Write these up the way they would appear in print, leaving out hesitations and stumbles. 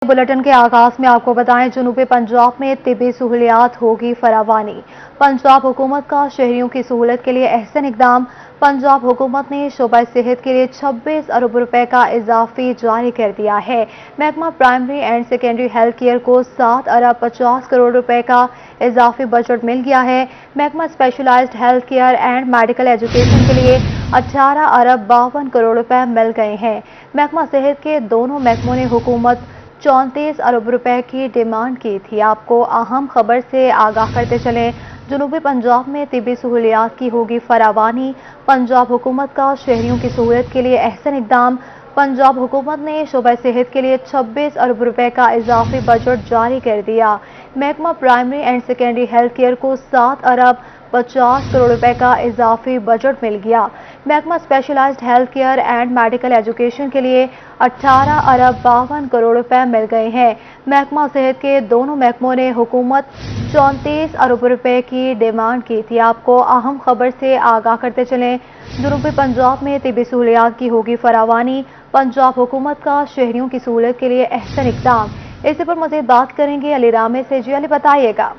Bulletin के आगाज में आपको बताएं, जनूबी पंजाब में तिब्बी सहूलियात होगी फरावानी। पंजाब हुकूमत का शहरियों की सहूलत के लिए अहसन इकदाम। पंजाब हुकूमत ने शोबा सेहत के लिए 26 अरब रुपए का इजाफी जारी कर दिया है। महकमा primary and secondary health care को 7 अरब 50 करोड़ रुपए का इजाफी बजट मिल गया है। महकमा specialised health care and medical education के लिए 18 अरब 52 करोड़ रुपए मिल गए हैं। महकमा सेहत के दोनों महकमों ने हुकूमत 34 अरब रुपए की डिमांड की थी। आपको अहम खबर से आगाह करते चलें, जनूबी पंजाब में तिब्बी सहूलियात की होगी फरावानी। पंजाब हुकूमत का शहरियों की सहूलत के लिए अहसन इकदाम। पंजाब हुकूमत ने शोबा सेहत के लिए 26 अरब रुपए का इजाफी बजट जारी कर दिया। महकमा primary and secondary health care को 7 अरब 50 करोड़ रुपए का इजाफी बजट मिल गया। महकमा specialised health care and medical education के लिए 18 अरब 52 करोड़ रुपए मिल गए हैं। महकमा सेहत के दोनों महकमों ने हुकूमत 34 अरब रुपए की डिमांड की थी। आपको अहम खबर से आगाह करते चलें, जनूबी पंजाब में तिब्बी सहूलियात की होगी फरावानी। पंजाब हुकूमत का शहरियों की सहूलत के लिए अहसन इकदाम। इसी पर मज़ीद बात करेंगे अली रामे से। जी अली, बताइएगा।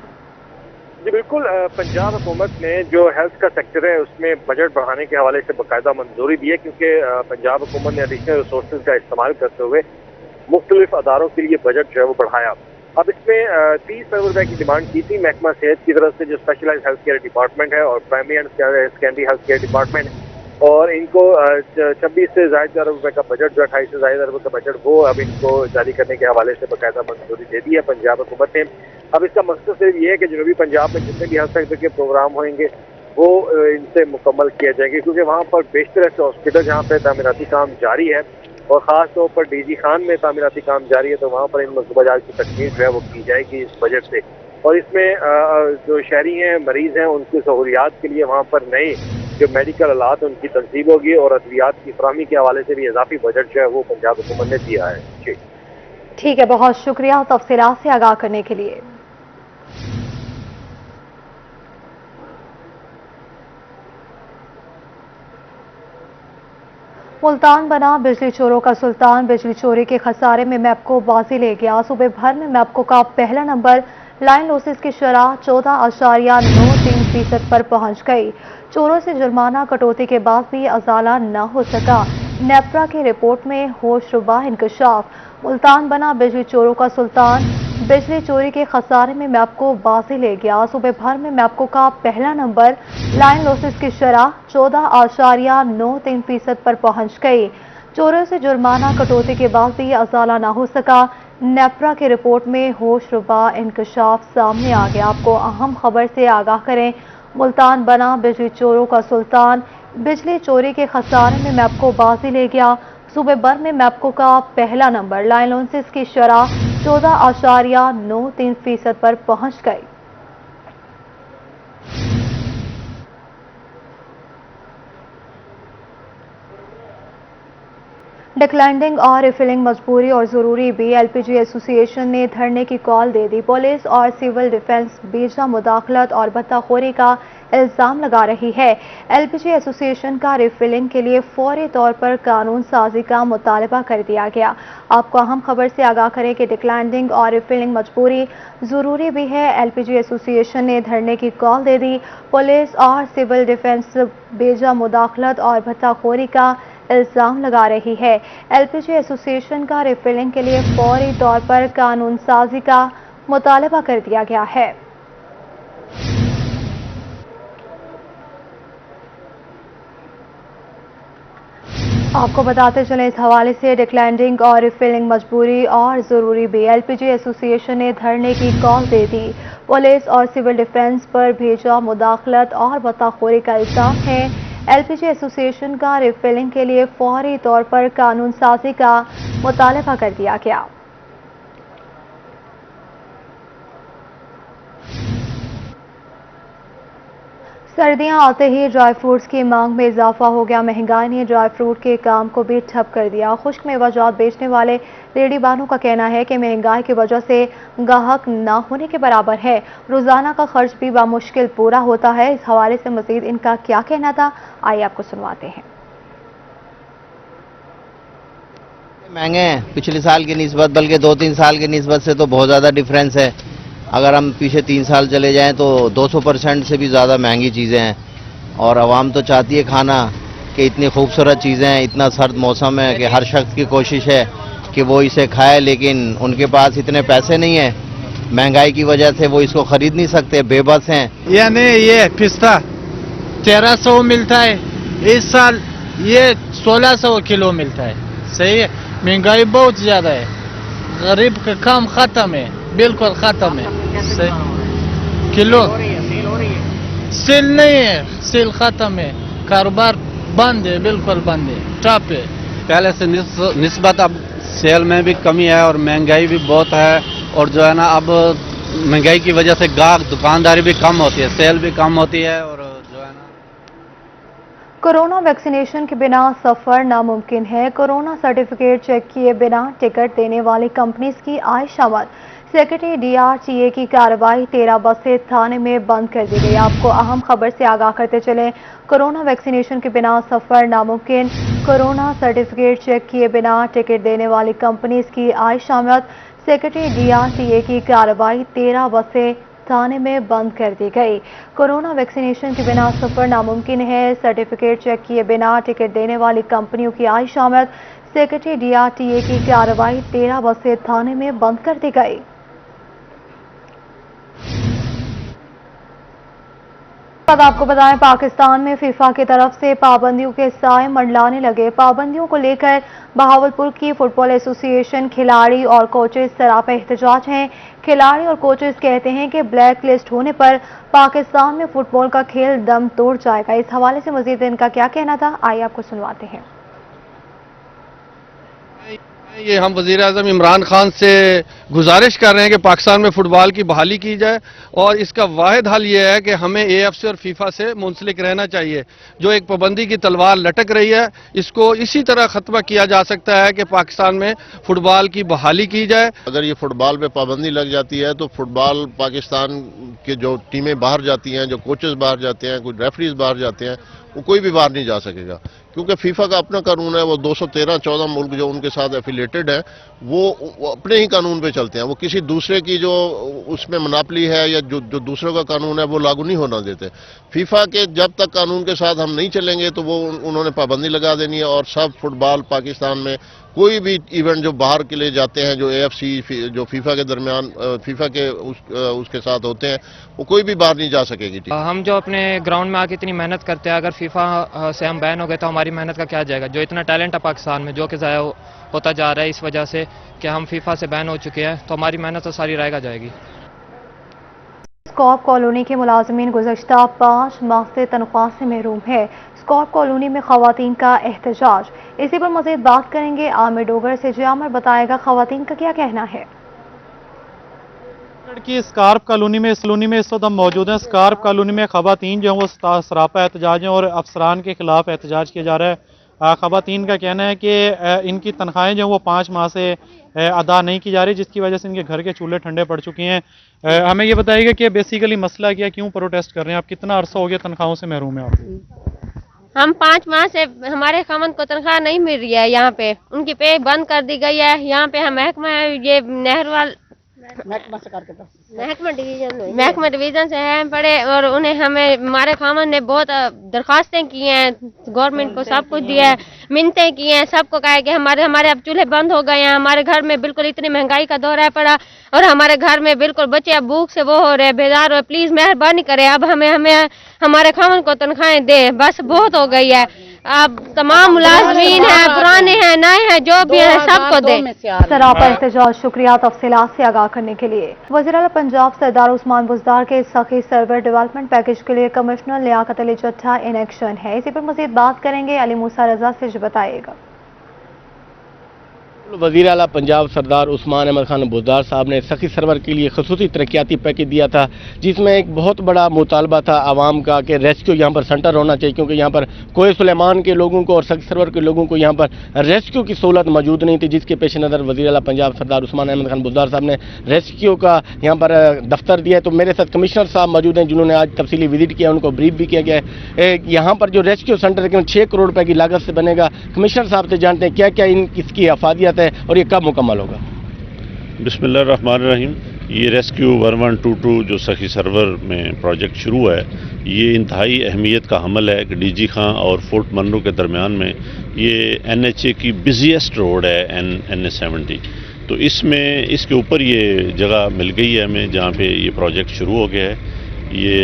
जी बिल्कुल, पंजाब हुकूमत ने जो हेल्थ का सेक्टर है उसमें बजट बढ़ाने के हवाले से बाकायदा मंजूरी दी है, क्योंकि पंजाब हुकूमत ने एडिशनल रिसोर्सेज का इस्तेमाल करते हुए मुख्तलिफ अदारों के लिए बजट जो है वो बढ़ाया। अब इसमें 30 अरब रुपए की डिमांड की थी महकमा सेहत की तरफ से, जो स्पेशलाइज्ड हेल्थ केयर डिपार्टमेंट है, और primary and secondary health care department, और इनको 26 से ज़ायद अरब रुपए का बजट, जो 28 से ज़ायद अरब का बजट, वो अब इनको जारी करने के हवाले से बाकायदा मंजूरी दे दी है पंजाब हुकूमत ने। अब इसका मकसद सिर्फ ये है कि जनूबी पंजाब में जितने भी हेल्थ सेक्टर के प्रोग्राम होंगे वो इनसे मुकम्मल किए जाएंगे, क्योंकि वहाँ पर बेशतर ऐसे हॉस्पिटल जहाँ पे तामीराती काम जारी है, और ख़ास तौर पर डीजी खान में तामीराती काम जारी है, तो वहाँ पर इन मनसूबा जात की तकमील जो है वो की जाएगी इस बजट से। और इसमें जो शहरी हैं, मरीज़ हैं, उनकी सहूलियात के लिए वहाँ पर नए जो मेडिकल आलात उनकी तनसीब होगी, और अद्वियात की फराहमी के हवाले से भी इजाफी बजट जो है वो पंजाब हुकूमत ने दिया है। जी ठीक है, बहुत शुक्रिया तफसीलात से आगाह करने के लिए। मुल्तान बना बिजली चोरों का सुल्तान। बिजली चोरी के खसारे में मैपको बाजी ले गया। सूबे भर में मैपको का पहला नंबर। लाइन लॉसेस की शरह 14.93% पर पहुंच गई। चोरों से जुर्माना कटौती के बाद भी अजाला न हो सका। नेपरा की रिपोर्ट में होशरुबा इंकशाफ। मुल्तान बना बिजली चोरों का सुल्तान। बिजली चोरी के खसारे में मैपको बाजी ले गया। सूबे भर में मैपको का पहला नंबर। लाइन लॉसेस की शरह 14.93% पर पहुंच गई। चोरों से जुर्माना कटौती के बाद भी अजाला न हो सका। नेपरा की रिपोर्ट में होशरुबा इंकशाफ सामने आ गया। आपको अहम खबर से आगाह करें, मुल्तान बना बिजली चोरों का सुल्तान। बिजली चोरी के खसारे में मैपको बाजी ले गया। सूबे भर में मैपको का पहला नंबर। लाइन लॉसेस की शरह 14.93% पर पहुंच गई। डिक्लैंडिंग और रिफिलिंग मजबूरी और जरूरी भी। एलपीजी एसोसिएशन ने धरने की कॉल दे दी। पुलिस और सिविल डिफेंस बेजा मुदाखलत और भत्ताखोरी का इल्जाम लगा रही है। एलपीजी एसोसिएशन का रिफिलिंग के लिए फौरी तौर पर कानून साजी का मुतालबा कर दिया गया। आपको अहम खबर से आगाह करें कि डिक्लैंडिंग और रिफिलिंग मजबूरी जरूरी भी है। एलपीजी एसोसिएशन ने धरने की कॉल दे दी। पुलिस और सिविल डिफेंस बेजा मुदाखलत और भत्ताखोरी का इल्जाम लगा रही है। एलपीजी एसोसिएशन का रिफिलिंग के लिए फौरी तौर पर कानून साजी का मुतालबा कर दिया गया है। आपको बताते चलें, इस हवाले से डिक्लैंडिंग और रिफिलिंग मजबूरी और जरूरी भी। एलपीजी एसोसिएशन ने धरने की कॉल दे दी। पुलिस और सिविल डिफेंस पर भेजा मुदाखलत और भत्ताखोरी का इल्जाम है। एलपीजी एसोसिएशन का रिफिलिंग के लिए फौरी तौर पर कानून साजी का मुतालबा कर दिया गया। सर्दियां आते ही ड्राई फ्रूट्स की मांग में इजाफा हो गया। महंगाई ने ड्राई फ्रूट के काम को भी ठप कर दिया। खुश्क मेवाजात बेचने वाले रेडी बानों का कहना है कि महंगाई की वजह से गाहक न होने के बराबर है। रोजाना का खर्च भी बामुश्किल पूरा होता है। इस हवाले से मजीद इनका क्या कहना था, आइए आपको सुनवाते हैं। महंगे हैं पिछले साल की निस्बत, बल्कि 2-3 साल की निस्बत से तो बहुत ज़्यादा डिफरेंस है। अगर हम पीछे 3 साल चले जाएं तो 200% से भी ज़्यादा महंगी चीज़ें हैं, और आवाम तो चाहती है खाना कि इतनी खूबसूरत चीज़ें हैं, इतना सर्द मौसम है कि हर शख्स की कोशिश है कि वो इसे खाए, लेकिन उनके पास इतने पैसे नहीं हैं, महंगाई की वजह से वो इसको खरीद नहीं सकते, बेबस हैं। यानी ये पिस्ता 1300 मिलता है, इस साल ये 1600 किलो मिलता है। सही है, महंगाई बहुत ज़्यादा है, गरीब का काम ख़त्म है, बिल्कुल ख़त्म है। सही किलो सेल नहीं है, सेल ख़त्म है, कारोबार बंद है, बिल्कुल बंद है, टॉप है। पहले से निस्बत अब सेल में भी कमी है और महंगाई भी बहुत है, और जो है ना अब महंगाई की वजह से गाहक दुकानदारी भी कम होती है, सेल भी कम होती है, और जो है ना कोरोना वैक्सीनेशन के बिना सफर नामुमकिन है। कोरोना सर्टिफिकेट चेक किए बिना टिकट देने वाली कंपनीज की आय शामत। सेक्रेटरी DRTA की कार्रवाई 13 बसें थाने में बंद कर दी गई। आपको अहम खबर से आगाह करते चले, कोरोना वैक्सीनेशन के बिना सफर नामुमकिन। कोरोना सर्टिफिकेट चेक किए बिना टिकट देने वाली कंपनीज की आय शामत। सेक्रेटरी DRTA की कार्रवाई 13 बसें थाने में बंद कर दी गई। कोरोना वैक्सीनेशन के बिना सफर नामुमकिन है। सर्टिफिकेट चेक किए बिना टिकट देने वाली कंपनियों की आय शामत। सेक्रेटरी DRTA की कार्रवाई 13 बसें थाने में बंद कर दी गई। आपको बताएं, पाकिस्तान में फीफा की तरफ से पाबंदियों के साए मंडलाने लगे। पाबंदियों को लेकर बहावलपुर की फुटबॉल एसोसिएशन खिलाड़ी और कोचेस सरापा एहतजाज हैं। खिलाड़ी और कोचेस कहते हैं कि ब्लैक लिस्ट होने पर पाकिस्तान में फुटबॉल का खेल दम तोड़ जाएगा। इस हवाले से मजीद इनका क्या कहना था, आइए आपको सुनवाते हैं। ये हम वज़ीर-ए-आज़म इमरान खान से गुजारिश कर रहे हैं कि पाकिस्तान में फुटबॉल की बहाली की जाए, और इसका वाहिद हल ये है कि हमें AFC और फीफा से मुंसलिक रहना चाहिए। जो एक पाबंदी की तलवार लटक रही है, इसको इसी तरह ख़त्म किया जा सकता है कि पाकिस्तान में फुटबॉल की बहाली की जाए। अगर ये फुटबॉल पे पाबंदी लग जाती है तो फुटबॉल पाकिस्तान के जो टीमें बाहर जाती हैं, जो कोचेस बाहर जाते हैं, कुछ रेफरीज बाहर जाते हैं, वो कोई भी बाहर नहीं जा सकेगा, क्योंकि फीफा का अपना कानून है। वो 213-14 मुल्क जो उनके साथ एफिलेटेड है, वो अपने ही कानून पे चलते हैं। वो किसी दूसरे की जो उसमें मनापली है या जो दूसरों का कानून है वो लागू नहीं होना देते। फीफा के जब तक कानून के साथ हम नहीं चलेंगे तो वो उन्होंने पाबंदी लगा देनी है, और सब फुटबॉल पाकिस्तान में कोई भी इवेंट जो बाहर के लिए जाते हैं, जो AFC जो फीफा के दरमियान फीफा के उसके साथ होते हैं, वो कोई भी बाहर नहीं जा सकेगी टीम। हम जो अपने ग्राउंड में आके इतनी मेहनत करते हैं, अगर फीफा से हम बैन हो गए तो हमारी मेहनत का क्या जाएगा। जो इतना टैलेंट है पाकिस्तान में, जो कि ज़ाया होता जा रहा है इस वजह से कि हम फीफा से बैन हो चुके हैं, तो हमारी मेहनत तो सारी रहेगा जाएगी। स्कॉप कॉलोनी के मुलाजमीन गुज़श्ता 5 माह से तनख्वाह से महरूम है। स्कॉप कॉलोनी में खवातीन का एहतजाज। इसी पर मजीद बात करेंगे आमिर डोगर से। जो आमिर बताएगा खवातीन का क्या कहना है। की स्कार्प कॉलोनी में इस वक्त हम मौजूद हैं। स्कार्प कॉलोनी में खवातीन जो है वो सरापा एहतजाज हैं और अफसरान के खिलाफ एहतजाज किया जा रहा है। खवातीन का कहना है कि इनकी तनख्वाहें जो हैं वो 5 माह से अदा नहीं की जा रही, जिसकी वजह से इनके घर के चूल्हे ठंडे पड़ चुके हैं। हमें ये बताइएगा कि बेसिकली मसला क्या, क्यों प्रोटेस्ट कर रहे हैं आप, कितना अरसा हो गया तनख्वाहों से महरूम है आप? हम 5 माह से हमारे खामन को तनख्वाह नहीं मिल रही है। यहाँ पे उनकी पे बंद कर दी गई है। यहाँ पे हम महकमा ये नहरवाल महकमा डिवीजन से हैं पड़े, और उन्हें हमें हमारे खामन ने बहुत दरखास्तें की हैं, गवर्नमेंट को सब कुछ दिया है, मिन्नतें की हैं, सबको कहा है कि हमारे अब चूल्हे बंद हो गए हैं। हमारे घर में बिल्कुल इतनी महंगाई का दौर है पड़ा, और हमारे घर में बिल्कुल बच्चे अब भूख से वो हो रहे, बेजार हो रहे। प्लीज मेहरबानी करें, अब हमें हमारे खामन को तनख्वाहें दे, बस बहुत हो गई है। अब तमाम मुलाजमीन हैं, पुराने हैं, नए हैं, जो भी हैं सबको दे। सरापा एहतजाज। शुक्रिया तफसीलात से आगाह करने के लिए। वज़ीर आला पंजाब सरदार उस्मान बुज़दार के सखी सर्वर डेवलपमेंट पैकेज के लिए कमिश्नर लियाकत अली जट्टा इन एक्शन है। इसी पर मजीद बात करेंगे अली मूसा रजा से। जो बताइएगा। वज़ीर आला पंजाब सरदार उस्मान अहमद खान बुज़दार साहब ने सखी सरवर के लिए खसूसी तरक्याती पैकेज दिया था, जिसमें एक बहुत बड़ा मुतालबा था आवाम का कि रेस्क्यू यहाँ पर सेंटर होना चाहिए, क्योंकि यहाँ पर कोई सुलेमान के लोगों को और सखी सरवर के लोगों को यहाँ पर रेस्क्यू की सहूलत मौजूद नहीं थी, जिसके पेश नज़र वज़ीर आला पंजाब सरदार उस्मान अहमद खान बुज़दार साहब ने रेस्क्यू का यहाँ पर दफ्तर दिया है। तो मेरे साथ कमिश्नर साहब मौजूद हैं, जिन्होंने आज तफसीली विजिट किया, उनको ब्रीफ भी किया गया है। यहाँ पर जो रेस्क्यू सेंटर तकरीबन 6 करोड़ रुपये की लागत से बनेगा। कमिश्नर साहब से जानते हैं क्या क्या इसकी अफादियत है है और ये कब मुकम्मल होगा? बिस्मिल्लाहिर्रहमानिर्रहीम। ये रेस्क्यू 1122 जो सखी सरवर में प्रोजेक्ट शुरू है, ये इंतहाई अहमियत का हमल है कि डीजी खां और फोर्ट मनरो के दरमियान में ये NHA की बिजिएस्ट रोड है NH70। तो इसमें इसके ऊपर ये जगह मिल गई है हमें जहाँ पे ये प्रोजेक्ट शुरू हो गया है। ये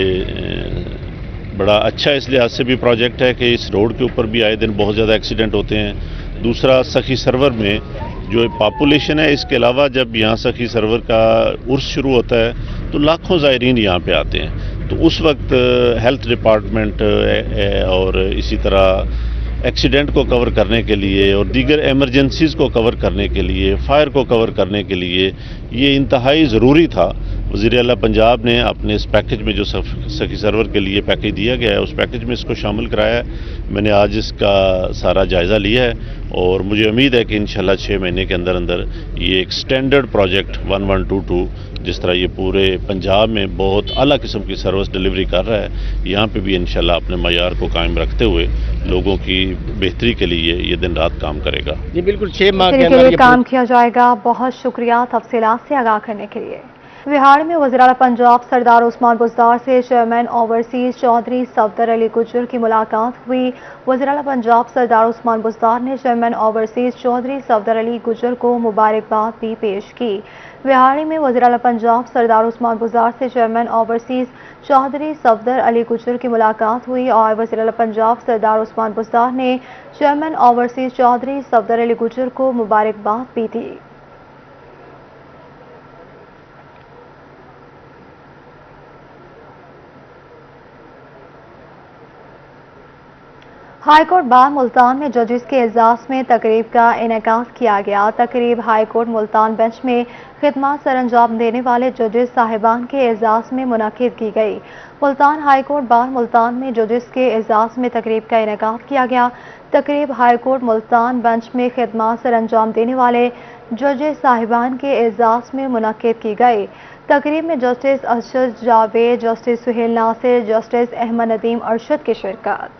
बड़ा अच्छा इस लिहाज से भी प्रोजेक्ट है कि इस रोड के ऊपर भी आए दिन बहुत ज़्यादा एक्सीडेंट होते हैं। दूसरा, सखी सरवर में जो पॉपुलेशन है, इसके अलावा जब यहाँ सखी सरवर का उर्स शुरू होता है तो लाखों ज़ायरीन यहाँ पे आते हैं। तो उस वक्त हेल्थ डिपार्टमेंट और इसी तरह एक्सीडेंट को कवर करने के लिए और दीगर एमरजेंसीज़ को कवर करने के लिए, फायर को कवर करने के लिए ये इंतहाई ज़रूरी था। वज़ीर आला पंजाब ने अपने इस पैकेज में जो सखी सरवर के लिए पैकेज दिया गया है, उस पैकेज में इसको शामिल कराया है। मैंने आज इसका सारा जायज़ा लिया है और मुझे उम्मीद है कि इंशाल्लाह 6 महीने के अंदर अंदर ये एक स्टैंडर्ड प्रोजेक्ट 1122 जिस तरह ये पूरे पंजाब में बहुत आला किस्म की सर्विस डिलीवरी कर रहा है, यहाँ पे भी इंशाल्लाह अपने मयार को कायम रखते हुए लोगों की बेहतरी के लिए ये दिन रात काम करेगा। जी बिल्कुल, 6 माह के लिए काम किया जाएगा। बहुत शुक्रिया तफसीलात से आगाह करने के लिए। विहाड़ में वज़ीर आला पंजाब सरदार उस्मान बुज़दार से चेयरमैन ओवरसीज चौधरी सफदर अली गुज्जर की मुलाकात हुई। वज़ीर आला पंजाब सरदार उस्मान बुज़दार ने चेयरमैन ओवरसीज चौधरी सफदर अली गुज्जर को मुबारकबाद भी पेश की। विहाड़ी में वज़ीर आला पंजाब सरदार उस्मान बुज़दार से चेयरमैन ओवरसीज चौधरी सफदर अली गुज्जर की मुलाकात हुई और वज़ीर आला पंजाब सरदार उस्मान बुज़दार ने चेयरमैन ओवरसीज चौधरी सफदर अली गुज्जर को मुबारकबाद भी दी। हाईकोर्ट बार मुल्तान में जजेस के एजाज में तकरीब का इनेकाद किया गया। तकरीब हाईकोर्ट मुल्तान बेंच में खिदमत सरअंजाम देने वाले जजेस साहिबान के एजाज में मुनक्किद की गई। मुल्तान हाईकोर्ट बार मुल्तान में जजेस के एजाज में तकरीब का इनेकाद किया गया। तकरीब हाईकोर्ट मुल्तान बेंच में खिदमत सरअंजाम देने वाले जजेस साहिबान के एजाज में मुनक्किद की गई। तकरीब में justice Arshad Javed, justice Sohail Nasir, justice Ahmad Nadeem Arshad की शिरकत।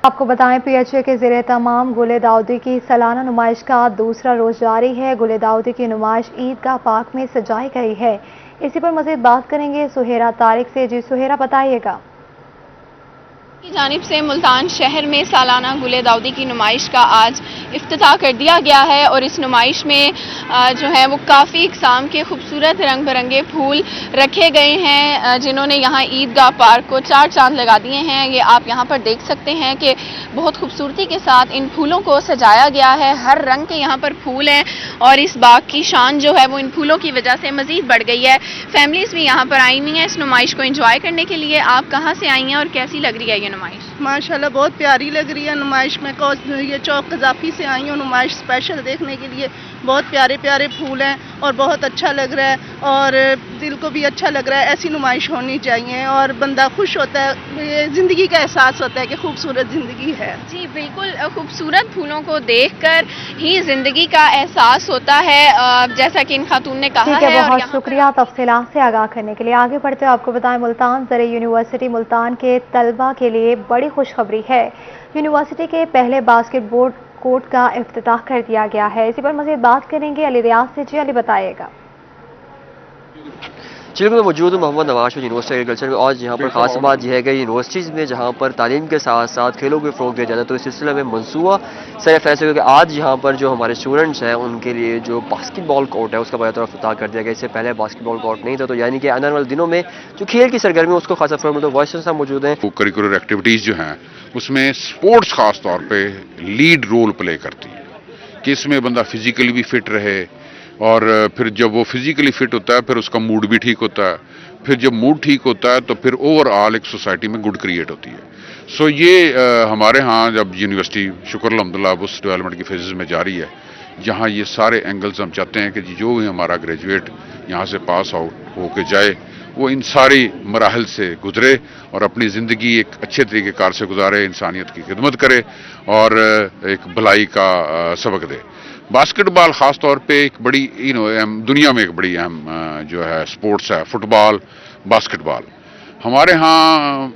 आपको बताएं, PHA के ज़ेरे तमाम गुले दाऊदी की सालाना नुमाइश का दूसरा रोज जारी है। गुले दाऊदी की नुमाइश ईदगाह पाक में सजाई गई है। इसी पर मज़ीद बात करेंगे सुहेरा तारिक से। जी सुहेरा, बताइएगा। की जानिब से मुल्तान शहर में सालाना गुले दाऊदी की नुमाइश का आज इफ्तिताह कर दिया गया है और इस नुमाइश में जो है वो काफ़ी इकसाम के खूबसूरत रंग बिरंगे फूल रखे गए हैं, जिन्होंने यहाँ ईदगाह पार्क को 4 चांद लगा दिए हैं। ये आप यहाँ पर देख सकते हैं कि बहुत खूबसूरती के साथ इन फूलों को सजाया गया है। हर रंग के यहाँ पर फूल हैं और इस बाग की शान जो है वो इन फूलों की वजह से मज़ीद बढ़ गई है। फैमिलीज़ भी यहाँ पर आई हुई हैं इस नुमाइश को एंजॉय करने के लिए। आप कहाँ से आई हैं और कैसी लग रही है ये नुमाइश? माशाल्लाह बहुत प्यारी लग रही है नुमाइश में। ये चौक कजाफी से आई हूँ नुमाइश स्पेशल देखने के लिए। बहुत प्यारे प्यारे फूल हैं और बहुत अच्छा लग रहा है और दिल को भी अच्छा लग रहा है। ऐसी नुमाइश होनी चाहिए और बंदा खुश होता है, ज़िंदगी का एहसास होता है कि खूबसूरत ज़िंदगी है। जी बिल्कुल, खूबसूरत फूलों को देखकर ही ज़िंदगी का एहसास होता है, जैसा कि इन खातून ने कहा है। बहुत शुक्रिया तफसीलात से आगाह करने के लिए। आगे बढ़ते हुए आपको बताएं, मुल्तान ज़रे यूनिवर्सिटी मुल्तान के तलबा के लिए बड़ी खुशखबरी है। यूनिवर्सिटी के पहले बास्केटबॉल कोर्ट का इफ्तिताह कर दिया गया है। इसी पर मज़ीद बात करेंगे अली रियाज से। जी अली, बताइएगा। चलिए, मैं मौजूद हूँ मोहम्मद नवाज यूनिवर्सिटी एग्रीकल्चर में। आज यहाँ पर खास बात यह है कि यूनिवर्सिटीज़ में जहाँ पर तालीम के साथ साथ खेलों को फ़रोग़ दिया जाता है, तो इस सिलसिले में मनसूबा सर फैसले कि आज यहाँ पर जो हमारे स्टूडेंट्स हैं उनके लिए जो बास्केटबॉल कोर्ट है उसका बाकायदा इफ्तिताह कर दिया गया। इससे पहले बास्केटबॉल कोर्ट नहीं था, तो यानी कि आने वाले दिनों में जो खेल की सरगर्मी उसको खासा फरोग़ मिलता है। वॉइस साहब मौजूद हैं। करिकुलर एक्टिविटीज़ जो हैं उसमें स्पोर्ट्स ख़ास तौर पर लीड रोल प्ले करती है कि इसमें बंदा फिज़िकली भी फिट रहे और फिर जब वो फिज़िकली फिट होता है फिर उसका मूड भी ठीक होता है। फिर जब मूड ठीक होता है तो फिर ओवरऑल एक सोसाइटी में गुड क्रिएट होती है। सो ये हमारे यहाँ जब यूनिवर्सिटी शुक्र अल्हम्दुलिल्लाह उस डेवलपमेंट की फेजेस में जारी है, जहाँ ये सारे एंगल्स हम चाहते हैं कि जो भी हमारा ग्रेजुएट यहाँ से पास आउट होके जाए वो इन सारी मराहल से गुजरे और अपनी ज़िंदगी एक अच्छे तरीक़े कार से गुजारे, इंसानियत की खिदमत करे और एक भलाई का सबक दे। बास्केटबॉल खास तौर पे एक बड़ी दुनिया में एक बड़ी अहम जो है स्पोर्ट्स है, फुटबॉल, बास्केटबॉल। हमारे यहाँ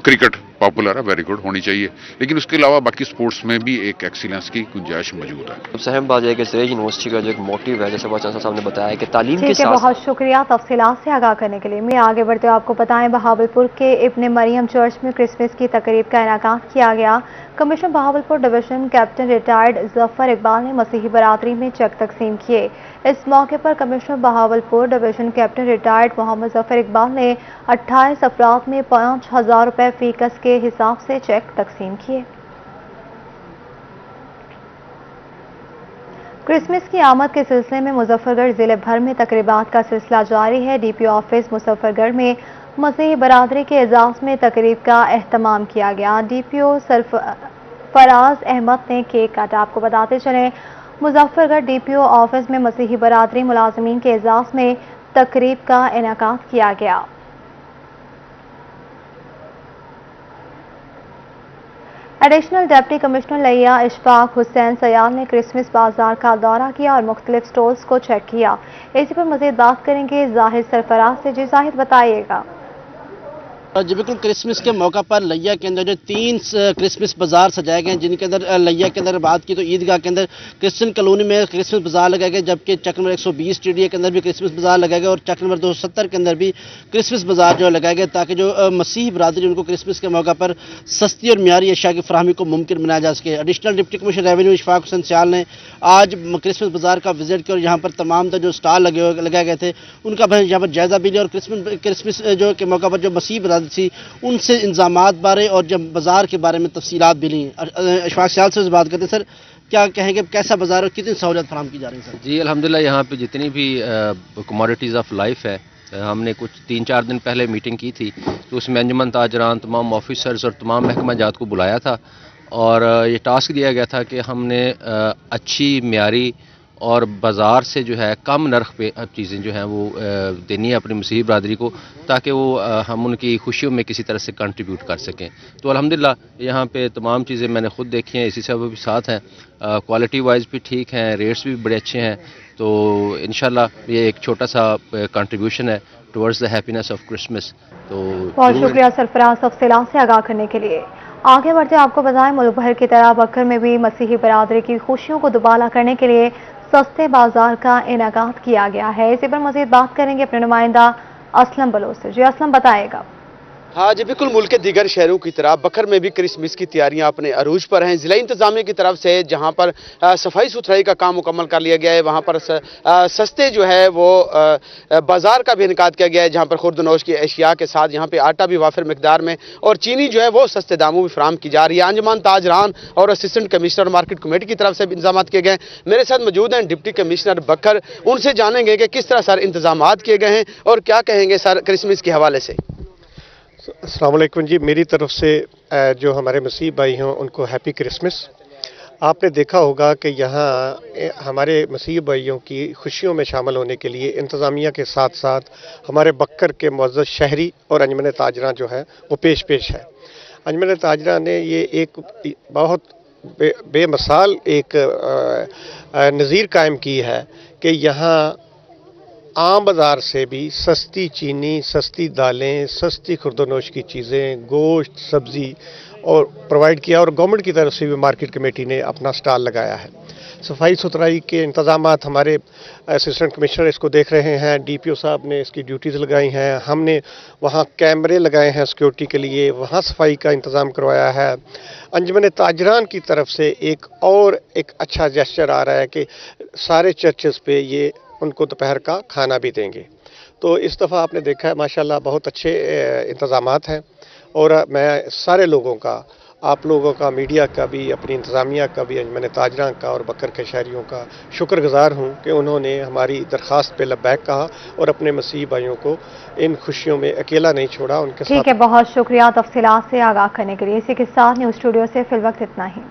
क्रिकेट पॉपुलर है, वेरी गुड, होनी चाहिए, लेकिन उसके अलावा बाकी स्पोर्ट्स में भी एक एक्सीलेंस की गुंजाइश मौजूद है। सहम बात है कि सरेज यूनिवर्सिटी का जो एक मोटिव है, जैसे चांसलर साहब ने बताया कि तालीम के ठीक है, साथ बहुत शुक्रिया तफसीलात से आगाह करने के लिए। मैं आगे बढ़ते हुए आपको बताएं, बहावलपुर के इब्ने मरियम चर्च में क्रिसमस की तकरीब का इनेकाद किया गया। Commissioner Bahawalpur division captain retired Zafar Iqbal ने मसीही बरादरी में चेक तकसीम किए। इस मौके पर commissioner Bahawalpur division captain retired Mohammad Zafar Iqbal ने 28 अफराद में 5000 रुपए फी कस के हिसाब से चेक तकसीम किए। क्रिसमस की आमद के सिलसिले में मुजफ्फरगढ़ जिले भर में तकरीबात का सिलसिला जारी है। डीपीओ ऑफिस मुजफ्फरगढ़ में मसीही बरादरी के एजाज में तकरीब का एहतमाम किया गया। डीपीओ फराज अहमद ने केक काटा। आपको बताते चलें, मुजफ्फरगढ़ डीपीओ ऑफिस में मसीही बरादरी मुलाजमीन के एजाज में तकरीब का इनेकाद किया गया। एडिशनल डिप्टी कमिश्नर लिया इशफाक हुसैन सयाल ने क्रिसमस बाजार का दौरा किया और मुख्तलिफ स्टॉल्स को चेक किया। इसी पर मजीद बात करेंगे जाहिद सरफराज से। जी जाहिद, बताइएगा। जी बिल्कुल, क्रिसमस के मौका पर लिया के अंदर जो 3 क्रिसमस बाजार सजाए गए हैं, जिनके अंदर लिया के अंदर बात की तो ईदगाह के अंदर क्रिश्चियन कॉलोनी में क्रिसमस बाजार लगाए गए, जबकि चक नंबर 120 टीडीए के अंदर भी क्रिसमस बाजार लगाए गए और चक नंबर 270 के अंदर भी क्रिसमस बाजार जो लगाए गए, ताकि जो मसीही बरादरी उनको क्रिसमस के मौका पर सस्ती और मियारी अशिया की फराहमी को मुमकिन बनाया जा सके। Additional deputy commissioner revenue Ishfaq Hussain Sayal ने आज क्रिसमस बाजार का विजिट किया और यहाँ पर तमाम जो स्टॉल लगाए गए थे उनका यहाँ पर जायजा भी लिया और क्रिसमस जो के मौका पर जो मसीही बरादरी थी उनसे इंतजामात बारे और जब बाजार के बारे में तफसीलात भी ली। इशफाक सयाल से बात करते हैं। सर, क्या कहेंगे, कैसा बाजार और कितनी सहूलियत फराहम की जा रही है? सर जी अल्हम्दुलिल्लाह, यहाँ पे जितनी भी कमोडिटीज़ ऑफ लाइफ है, हमने कुछ 3-4 दिन पहले मीटिंग की थी, तो उसमें अंजुमन ताजरान, तमाम ऑफिसर्स और तमाम महकमा जात को बुलाया था और ये टास्क दिया गया था कि हमने अच्छी म्यारी और बाज़ार से जो है कम नर्ख पे अब चीज़ें जो हैं वो देनी है अपनी मसीही बरादरी को, ताकि वो हम उनकी खुशियों में किसी तरह से कंट्रीब्यूट कर सकें। तो अल्हम्दुलिल्लाह यहाँ पे तमाम चीज़ें मैंने खुद देखी हैं, इसी से वो भी साथ हैं, क्वालिटी वाइज भी ठीक हैं, रेट्स भी बड़े अच्छे हैं। तो इंशाल्लाह ये एक छोटा सा कंट्रीब्यूशन है towards the happiness of Christmas. तो बहुत शुक्रिया सरफराज तफसीलात से आगाह करने के लिए। आगे बढ़ते आपको बताएं, मुल्क भर की तरह बकर में भी मसीही बरादरी की खुशियों को दुबाला करने के लिए सस्ते बाजार का इनेकाद किया गया है। इसी पर मजीद बात करेंगे अपने नुमाइंदा असलम बलोच से। जी असलम, बताएगा। हाँ जी बिल्कुल, मुल्क के दीगर शहरों की तरह बकर में भी क्रिसमस की तैयारियां अपने अरूज पर हैं। जिला इंतजामिया की तरफ से जहां पर सफाई सुथराई का काम मुकम्मल कर लिया गया है, वहां पर सस्ते जो है वो बाजार का भी इनेकाद किया गया है, जहां पर खुर्दनोश की अशिया के साथ यहाँ पे आटा भी वाफिर मिकदार में और चीनी जो है वो सस्ते दामों में फराम की जा रही है। अंजुमन ताजरान और असिस्टेंट कमिश्नर मार्केट कमेटी की तरफ से भी इंतजाम किए गए। मेरे साथ मौजूद हैं डिप्टी कमिश्नर बकर, उनसे जानेंगे कि किस तरह सर इंतजाम किए गए हैं और क्या कहेंगे सर क्रिसमस के हवाले से। अस्सलाम वालेकुम जी, मेरी तरफ से जो हमारे मसीह भाई हैं उनको हैप्पी क्रिसमस। आपने देखा होगा कि यहाँ हमारे मसीह भाइयों की खुशियों में शामिल होने के लिए इंतज़ामिया के साथ साथ हमारे बक्कर के मुअज़्ज़ज़ शहरी और अंजुमन ताजरा जो है वो पेश है। अंजुमन ताजरा ने ये एक बहुत बेमिसाल एक नज़ीर कायम की है कि यहाँ आम बाज़ार से भी सस्ती चीनी, सस्ती दालें, सस्ती खुर्दनोश की चीज़ें, गोश्त, सब्ज़ी और प्रोवाइड किया और गवर्नमेंट की तरफ से भी मार्केट कमेटी ने अपना स्टॉल लगाया है। सफाई सुथराई के इंतज़ामात हमारे असिस्टेंट कमिश्नर इसको देख रहे हैं, डीपीओ साहब ने इसकी ड्यूटीज़ लगाई हैं, हमने वहाँ कैमरे लगाए हैं सिक्योरिटी के लिए, वहाँ सफाई का इंतज़ाम करवाया है। अंजुमन ताजरान की तरफ से एक अच्छा जेस्चर आ रहा है कि सारे चर्चेस पे ये उनको दोपहर का खाना भी देंगे। तो इस दफ़ा आपने देखा है माशाल्लाह बहुत अच्छे इंतज़ामात हैं और मैं सारे लोगों का, आप लोगों का, मीडिया का भी, अपनी इंतज़ामिया का भी, अंजुमन ताजरा का और बकर के शहरियों का शुक्रगुज़ार हूँ कि उन्होंने हमारी दरख्वास्त पे लब्बैक कहा और अपने मसीह भाइयों को इन खुशियों में अकेला नहीं छोड़ा, उनके साथ। ठीक है, बहुत शुक्रिया तफसीलात से आगाह करने के लिए। इसी के साथ न्यूज़ स्टूडियो से फिल वक्त इतना ही।